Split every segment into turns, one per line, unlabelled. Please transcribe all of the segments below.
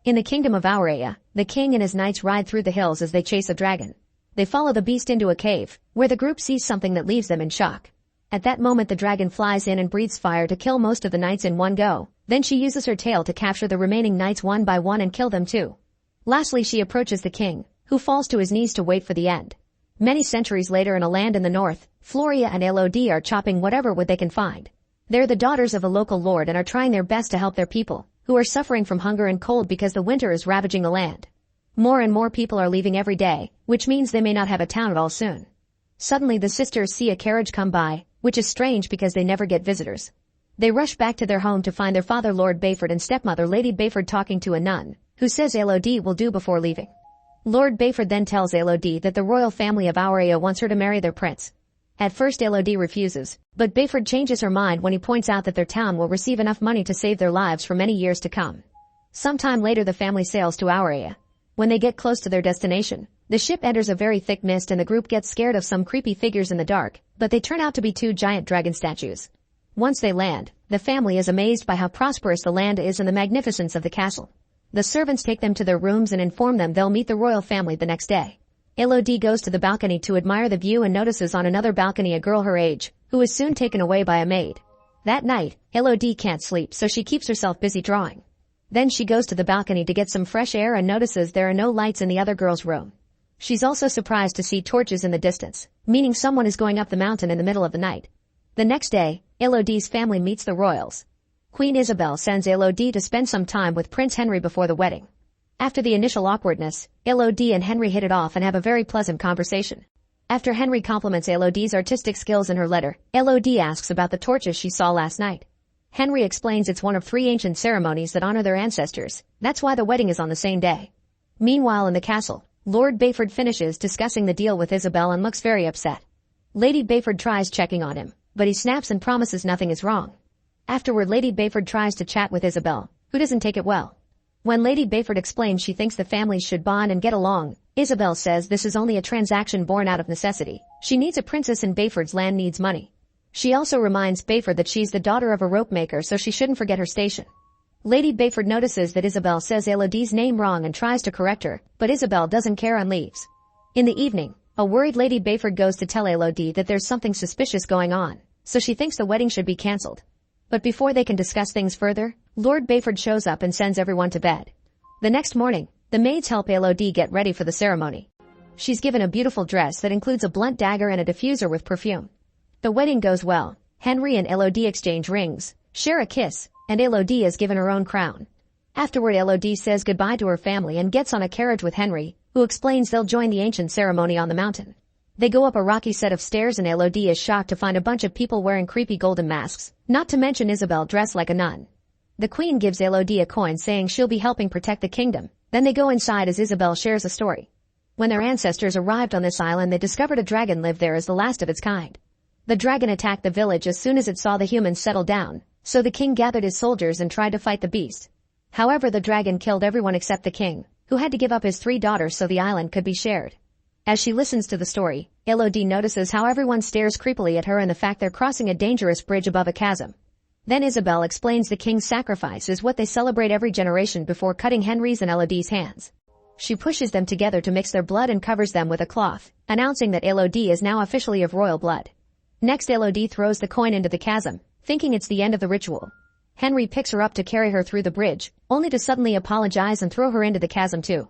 In the kingdom of Aurea, the king and his knights ride through the hills as they chase a dragon. They follow the beast into a cave, where the group sees something that leaves them in shock. At that moment the dragon flies in and breathes fire to kill most of the knights in one go. Then she uses her tail to capture the remaining knights one by one and kill them too. Lastly she approaches the king, who falls to his knees to wait for the end. Many centuries later in a land in the north, Floria and Elodie are chopping whatever wood they can find. They're the daughters of a local lord and are trying their best to help their people, who are suffering from hunger and cold because the winter is ravaging the land. More and more people are leaving every day, which means they may not have a town at all soon. Suddenly the sisters see a carriage come by, which is strange because they never get visitors. They rush back to their home to find their father Lord Bayford and stepmother Lady Bayford talking to a nun, who says Elodie will do before leaving. Lord Bayford then tells Elodie that the royal family of Aurea wants her to marry their prince. At first Elodie refuses, but Bayford changes her mind when he points out that their town will receive enough money to save their lives for many years to come. Sometime later the family sails to Aurea. When they get close to their destination, the ship enters a very thick mist and the group gets scared of some creepy figures in the dark, but they turn out to be two giant dragon statues. Once they land, the family is amazed by how prosperous the land is and the magnificence of the castle. The servants take them to their rooms and inform them they'll meet the royal family the next day. Elodie goes to the balcony to admire the view and notices on another balcony a girl her age, who is soon taken away by a maid. That night, Elodie can't sleep so she keeps herself busy drawing. Then she goes to the balcony to get some fresh air and notices there are no lights in the other girl's room. She's also surprised to see torches in the distance, meaning someone is going up the mountain in the middle of the night. The next day, Elodie's family meets the royals. Queen Isabel sends Elodie to spend some time with Prince Henry before the wedding. After the initial awkwardness, Elodie and Henry hit it off and have a very pleasant conversation. After Henry compliments Elodie's artistic skills in her letter, Elodie asks about the torches she saw last night. Henry explains it's one of 3 ancient ceremonies that honor their ancestors. That's why the wedding is on the same day. Meanwhile in the castle, Lord Bayford finishes discussing the deal with Isabel and looks very upset. Lady Bayford tries checking on him, but he snaps and promises nothing is wrong. Afterward Lady Bayford tries to chat with Isabel, who doesn't take it well. When Lady Bayford explains she thinks the families should bond and get along, Isabel says this is only a transaction born out of necessity. She needs a princess and Bayford's land needs money. She also reminds Bayford that she's the daughter of a rope maker so she shouldn't forget her station. Lady Bayford notices that Isabel says Elodie's name wrong and tries to correct her, but Isabel doesn't care and leaves. In the evening, a worried Lady Bayford goes to tell Elodie that there's something suspicious going on, so she thinks the wedding should be cancelled. But before they can discuss things further, Lord Bayford shows up and sends everyone to bed. The next morning, the maids help Elodie get ready for the ceremony. She's given a beautiful dress that includes a blunt dagger and a diffuser with perfume. The wedding goes well. Henry and Elodie exchange rings, share a kiss, and Elodie is given her own crown. Afterward Elodie says goodbye to her family and gets on a carriage with Henry, who explains they'll join the ancient ceremony on the mountain. They go up a rocky set of stairs and Elodie is shocked to find a bunch of people wearing creepy golden masks, not to mention Isabel dressed like a nun. The queen gives Elodie a coin saying she'll be helping protect the kingdom. Then they go inside as Isabel shares a story. When their ancestors arrived on this island they discovered a dragon lived there as the last of its kind. The dragon attacked the village as soon as it saw the humans settle down, so the king gathered his soldiers and tried to fight the beast. However, the dragon killed everyone except the king, who had to give up his 3 daughters so the island could be shared. As she listens to the story, Elodie notices how everyone stares creepily at her and the fact they're crossing a dangerous bridge above a chasm. Then Isabel explains the king's sacrifice is what they celebrate every generation before cutting Henry's and Elodie's hands. She pushes them together to mix their blood and covers them with a cloth, announcing that Elodie is now officially of royal blood. Next Elodie throws the coin into the chasm, thinking it's the end of the ritual. Henry picks her up to carry her through the bridge, only to suddenly apologize and throw her into the chasm too.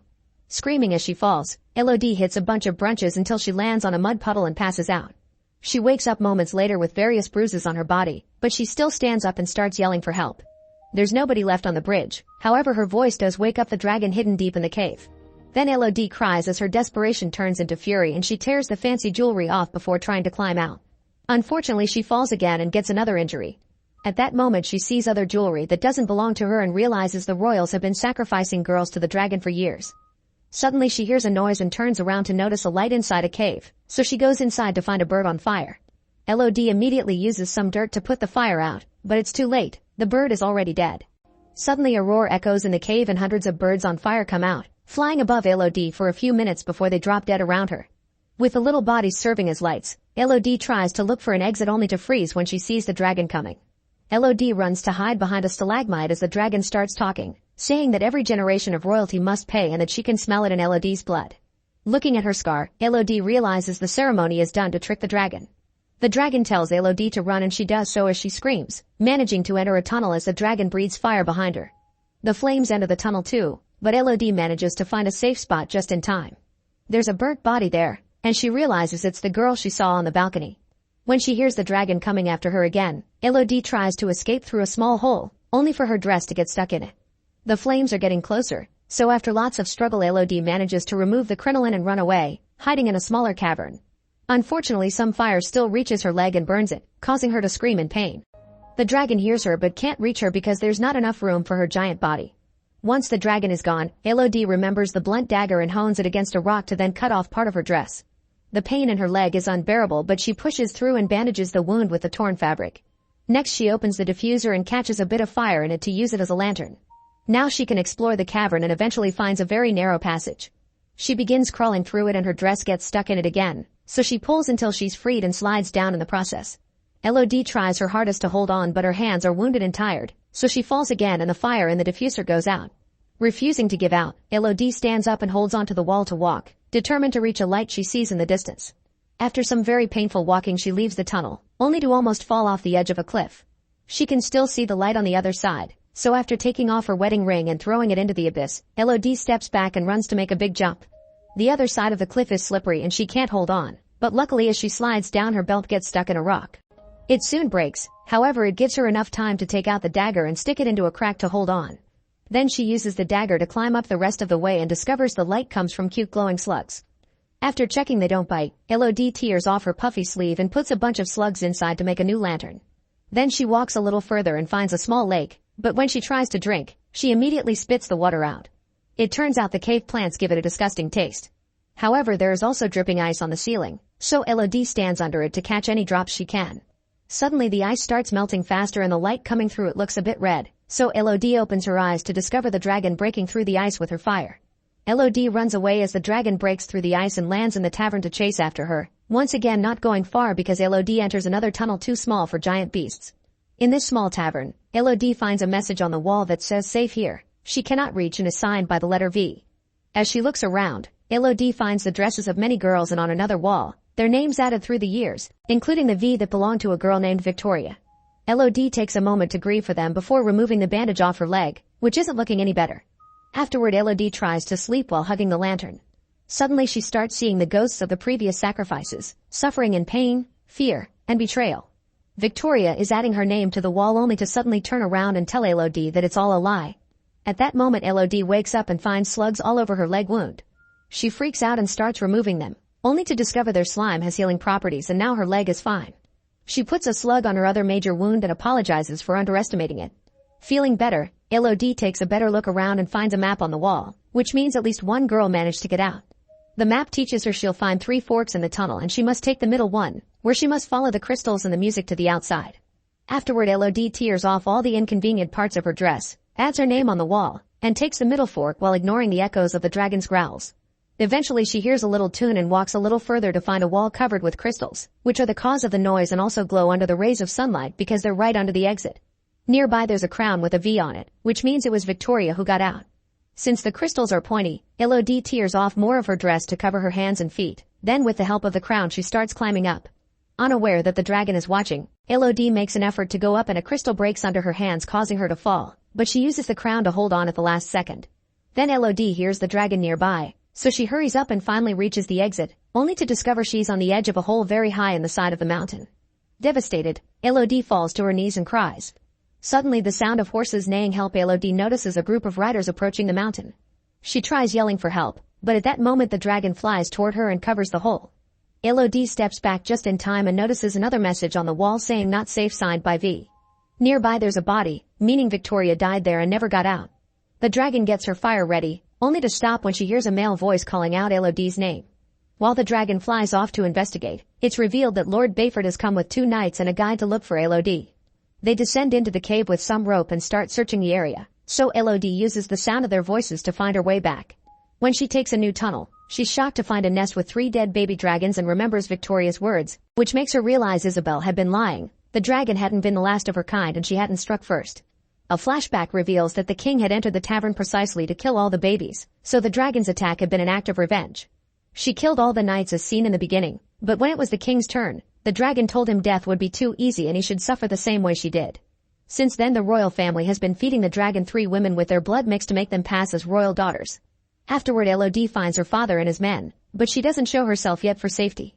Screaming as she falls, Elodie hits a bunch of branches until she lands on a mud puddle and passes out. She wakes up moments later with various bruises on her body, but she still stands up and starts yelling for help. There's nobody left on the bridge, however her voice does wake up the dragon hidden deep in the cave. Then Elodie cries as her desperation turns into fury and she tears the fancy jewelry off before trying to climb out. Unfortunately she falls again and gets another injury. At that moment she sees other jewelry that doesn't belong to her and realizes the royals have been sacrificing girls to the dragon for years. Suddenly she hears a noise and turns around to notice a light inside a cave, so she goes inside to find a bird on fire. Elodie immediately uses some dirt to put the fire out, but it's too late, the bird is already dead. Suddenly a roar echoes in the cave and hundreds of birds on fire come out, flying above Elodie for a few minutes before they drop dead around her. With the little bodies serving as lights, Elodie tries to look for an exit only to freeze when she sees the dragon coming. Elodie runs to hide behind a stalagmite as the dragon starts talking, saying that every generation of royalty must pay and that she can smell it in Elodie's blood. Looking at her scar, Elodie realizes the ceremony is done to trick the dragon. The dragon tells Elodie to run and she does so as she screams, managing to enter a tunnel as the dragon breathes fire behind her. The flames enter the tunnel too, but Elodie manages to find a safe spot just in time. There's a burnt body there, and she realizes it's the girl she saw on the balcony. When she hears the dragon coming after her again, Elodie tries to escape through a small hole, only for her dress to get stuck in it. The flames are getting closer, so after lots of struggle Elodie manages to remove the crinoline and run away, hiding in a smaller cavern. Unfortunately, some fire still reaches her leg and burns it, causing her to scream in pain. The dragon hears her but can't reach her because there's not enough room for her giant body. Once the dragon is gone, Elodie remembers the blunt dagger and hones it against a rock to then cut off part of her dress. The pain in her leg is unbearable, but she pushes through and bandages the wound with the torn fabric. Next she opens the diffuser and catches a bit of fire in it to use it as a lantern. Now she can explore the cavern and eventually finds a very narrow passage. She begins crawling through it and her dress gets stuck in it again, so she pulls until she's freed and slides down in the process. Elodie tries her hardest to hold on, but her hands are wounded and tired, so she falls again and the fire in the diffuser goes out. Refusing to give out, Elodie stands up and holds onto the wall to walk, determined to reach a light she sees in the distance. After some very painful walking she leaves the tunnel, only to almost fall off the edge of a cliff. She can still see the light on the other side, so after taking off her wedding ring and throwing it into the abyss, Elodie steps back and runs to make a big jump. The other side of the cliff is slippery and she can't hold on, but luckily as she slides down her belt gets stuck in a rock. It soon breaks, however it gives her enough time to take out the dagger and stick it into a crack to hold on. Then she uses the dagger to climb up the rest of the way and discovers the light comes from cute glowing slugs. After checking they don't bite, Elodie tears off her puffy sleeve and puts a bunch of slugs inside to make a new lantern. Then she walks a little further and finds a small lake, but when she tries to drink, she immediately spits the water out. It turns out the cave plants give it a disgusting taste. However, there is also dripping ice on the ceiling, so Elodie stands under it to catch any drops she can. Suddenly the ice starts melting faster and the light coming through it looks a bit red, so Elodie opens her eyes to discover the dragon breaking through the ice with her fire. Elodie runs away as the dragon breaks through the ice and lands in the tavern to chase after her, once again not going far because Elodie enters another tunnel too small for giant beasts. In this small tavern, Elodie finds a message on the wall that says "Safe here." She cannot reach and is signed by the letter V. As she looks around, Elodie finds the dresses of many girls and on another wall, their names added through the years, including the V that belonged to a girl named Victoria. Elodie takes a moment to grieve for them before removing the bandage off her leg, which isn't looking any better. Afterward Elodie tries to sleep while hugging the lantern. Suddenly she starts seeing the ghosts of the previous sacrifices, suffering in pain, fear, and betrayal. Victoria is adding her name to the wall only to suddenly turn around and tell Elodie that it's all a lie. At that moment Elodie wakes up and finds slugs all over her leg wound. She freaks out and starts removing them, only to discover their slime has healing properties and now her leg is fine. She puts a slug on her other major wound and apologizes for underestimating it. Feeling better, Elodie takes a better look around and finds a map on the wall, which means at least one girl managed to get out. The map teaches her she'll find 3 forks in the tunnel and she must take the middle one, where she must follow the crystals and the music to the outside. Afterward Elodie tears off all the inconvenient parts of her dress, adds her name on the wall, and takes the middle fork while ignoring the echoes of the dragon's growls. Eventually she hears a little tune and walks a little further to find a wall covered with crystals, which are the cause of the noise and also glow under the rays of sunlight because they're right under the exit. Nearby there's a crown with a V on it, which means it was Victoria who got out. Since the crystals are pointy, Elodie tears off more of her dress to cover her hands and feet. Then with the help of the crown she starts climbing up. Unaware that the dragon is watching, Elodie makes an effort to go up and a crystal breaks under her hands causing her to fall, but she uses the crown to hold on at the last second. Then Elodie hears the dragon nearby, so she hurries up and finally reaches the exit, only to discover she's on the edge of a hole very high in the side of the mountain. Devastated, Elodie falls to her knees and cries. Suddenly the sound of horses neighing help Elodie notices a group of riders approaching the mountain. She tries yelling for help, but at that moment the dragon flies toward her and covers the hole. Elodie steps back just in time and notices another message on the wall saying "Not safe" signed by V. Nearby there's a body, meaning Victoria died there and never got out. The dragon gets her fire ready, only to stop when she hears a male voice calling out Elodie's name. While the dragon flies off to investigate, it's revealed that Lord Bayford has come with 2 knights and a guide to look for Elodie. They descend into the cave with some rope and start searching the area, so Elodie uses the sound of their voices to find her way back. When she takes a new tunnel, she's shocked to find a nest with 3 dead baby dragons and remembers Victoria's words, which makes her realize Isabel had been lying. The dragon hadn't been the last of her kind and she hadn't struck first. A flashback reveals that the king had entered the tavern precisely to kill all the babies, so the dragon's attack had been an act of revenge. She killed all the knights as seen in the beginning, but when it was the king's turn, the dragon told him death would be too easy and he should suffer the same way she did. Since then the royal family has been feeding the dragon 3 women with their blood mixed to make them pass as royal daughters. Afterward Elodie finds her father and his men, but she doesn't show herself yet for safety.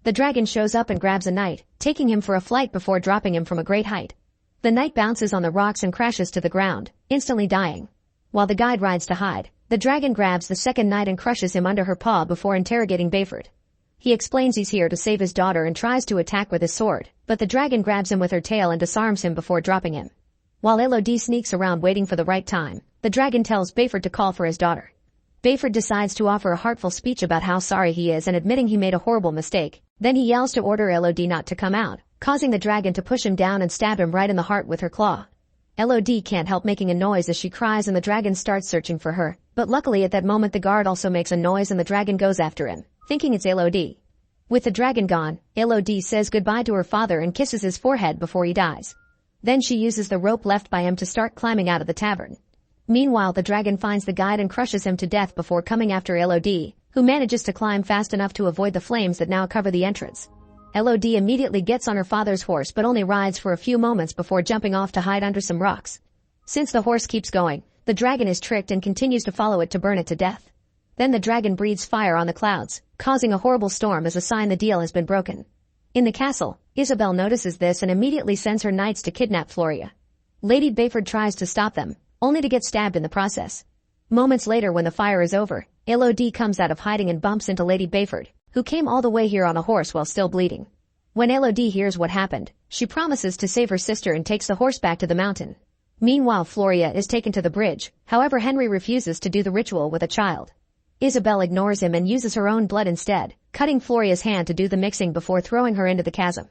The dragon shows up and grabs a knight, taking him for a flight before dropping him from a great height. The knight bounces on the rocks and crashes to the ground, instantly dying. While the guide rides to hide, the dragon grabs the second knight and crushes him under her paw before interrogating Bayford. He explains he's here to save his daughter and tries to attack with his sword, but the dragon grabs him with her tail and disarms him before dropping him. While Elodie sneaks around waiting for the right time, the dragon tells Bayford to call for his daughter. Bayford decides to offer a heartful speech about how sorry he is and admitting he made a horrible mistake. Then he yells to order Elodie not to come out, causing the dragon to push him down and stab him right in the heart with her claw. Elodie can't help making a noise as she cries and the dragon starts searching for her, but luckily at that moment the guard also makes a noise and the dragon goes after him, thinking it's Elodie. With the dragon gone, Elodie says goodbye to her father and kisses his forehead before he dies. Then she uses the rope left by him to start climbing out of the tavern. Meanwhile the dragon finds the guide and crushes him to death before coming after Elodie, who manages to climb fast enough to avoid the flames that now cover the entrance. Elodie immediately gets on her father's horse but only rides for a few moments before jumping off to hide under some rocks. Since the horse keeps going, the dragon is tricked and continues to follow it to burn it to death. Then the dragon breathes fire on the clouds, causing a horrible storm as a sign the deal has been broken. In the castle, Isabel notices this and immediately sends her knights to kidnap Floria. Lady Bayford tries to stop them, only to get stabbed in the process. Moments later when the fire is over, Elodie comes out of hiding and bumps into Lady Bayford, who came all the way here on a horse while still bleeding. When Elodie hears what happened, she promises to save her sister and takes the horse back to the mountain. Meanwhile Floria is taken to the bridge, however Henry refuses to do the ritual with a child. Isabel ignores him and uses her own blood instead, cutting Floria's hand to do the mixing before throwing her into the chasm.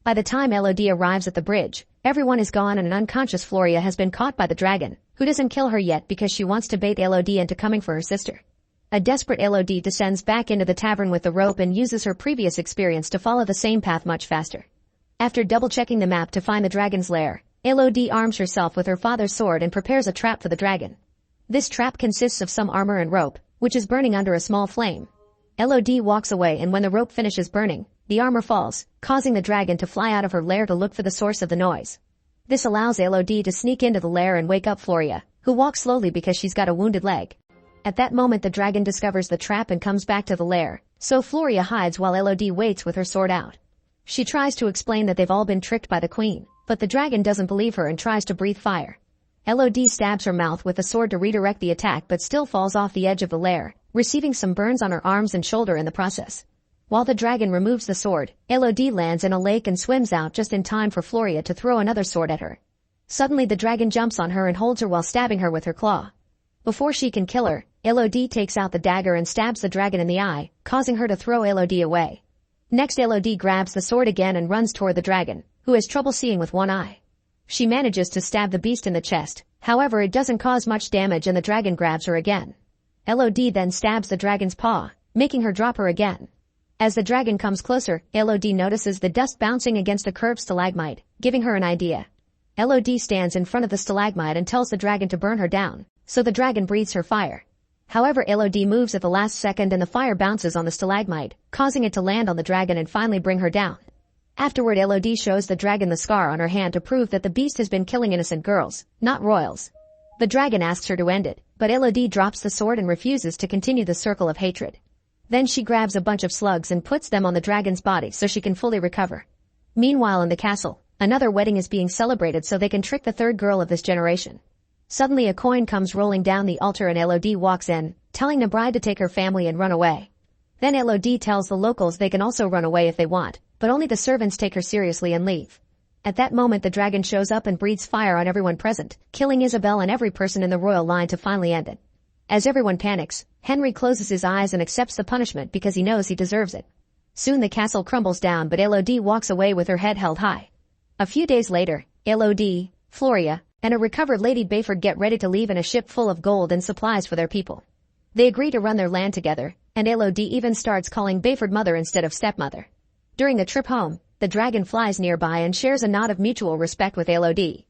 By the time Elodie arrives at the bridge, everyone is gone and an unconscious Floria has been caught by the dragon, who doesn't kill her yet because she wants to bait Elodie into coming for her sister. A desperate Elodie descends back into the tavern with the rope and uses her previous experience to follow the same path much faster. After double-checking the map to find the dragon's lair, Elodie arms herself with her father's sword and prepares a trap for the dragon. This trap consists of some armor and rope, which is burning under a small flame. Elodie walks away and when the rope finishes burning, the armor falls, causing the dragon to fly out of her lair to look for the source of the noise. This allows Elodie to sneak into the lair and wake up Floria, who walks slowly because she's got a wounded leg. At that moment the dragon discovers the trap and comes back to the lair, so Floria hides while Elodie waits with her sword out. She tries to explain that they've all been tricked by the queen, but the dragon doesn't believe her and tries to breathe fire. Elodie stabs her mouth with the sword to redirect the attack but still falls off the edge of the lair, receiving some burns on her arms and shoulder in the process. While the dragon removes the sword, Elodie lands in a lake and swims out just in time for Floria to throw another sword at her. Suddenly the dragon jumps on her and holds her while stabbing her with her claw. Before she can kill her, Elodie takes out the dagger and stabs the dragon in the eye, causing her to throw Elodie away. Next Elodie grabs the sword again and runs toward the dragon, who has trouble seeing with one eye. She manages to stab the beast in the chest, however it doesn't cause much damage and the dragon grabs her again. Elodie then stabs the dragon's paw, making her drop her again. As the dragon comes closer, Elodie notices the dust bouncing against the curved stalagmite, giving her an idea. Elodie stands in front of the stalagmite and tells the dragon to burn her down, so the dragon breathes her fire. However, Elodie moves at the last second and the fire bounces on the stalagmite, causing it to land on the dragon and finally bring her down. Afterward, Elodie shows the dragon the scar on her hand to prove that the beast has been killing innocent girls, not royals. The dragon asks her to end it, but Elodie drops the sword and refuses to continue the circle of hatred. Then she grabs a bunch of slugs and puts them on the dragon's body so she can fully recover. Meanwhile in the castle, another wedding is being celebrated so they can trick the third girl of this generation. Suddenly a coin comes rolling down the altar and Elodie walks in, telling the bride to take her family and run away. Then Elodie tells the locals they can also run away if they want, but only the servants take her seriously and leave. At that moment the dragon shows up and breathes fire on everyone present, killing Isabel and every person in the royal line to finally end it. As everyone panics, Henry closes his eyes and accepts the punishment because he knows he deserves it. Soon the castle crumbles down but Elodie walks away with her head held high. A few days later, Elodie, Floria, and a recovered Lady Bayford get ready to leave in a ship full of gold and supplies for their people. They agree to run their land together, and Elodie even starts calling Bayford mother instead of stepmother. During the trip home, the dragon flies nearby and shares a nod of mutual respect with Elodie.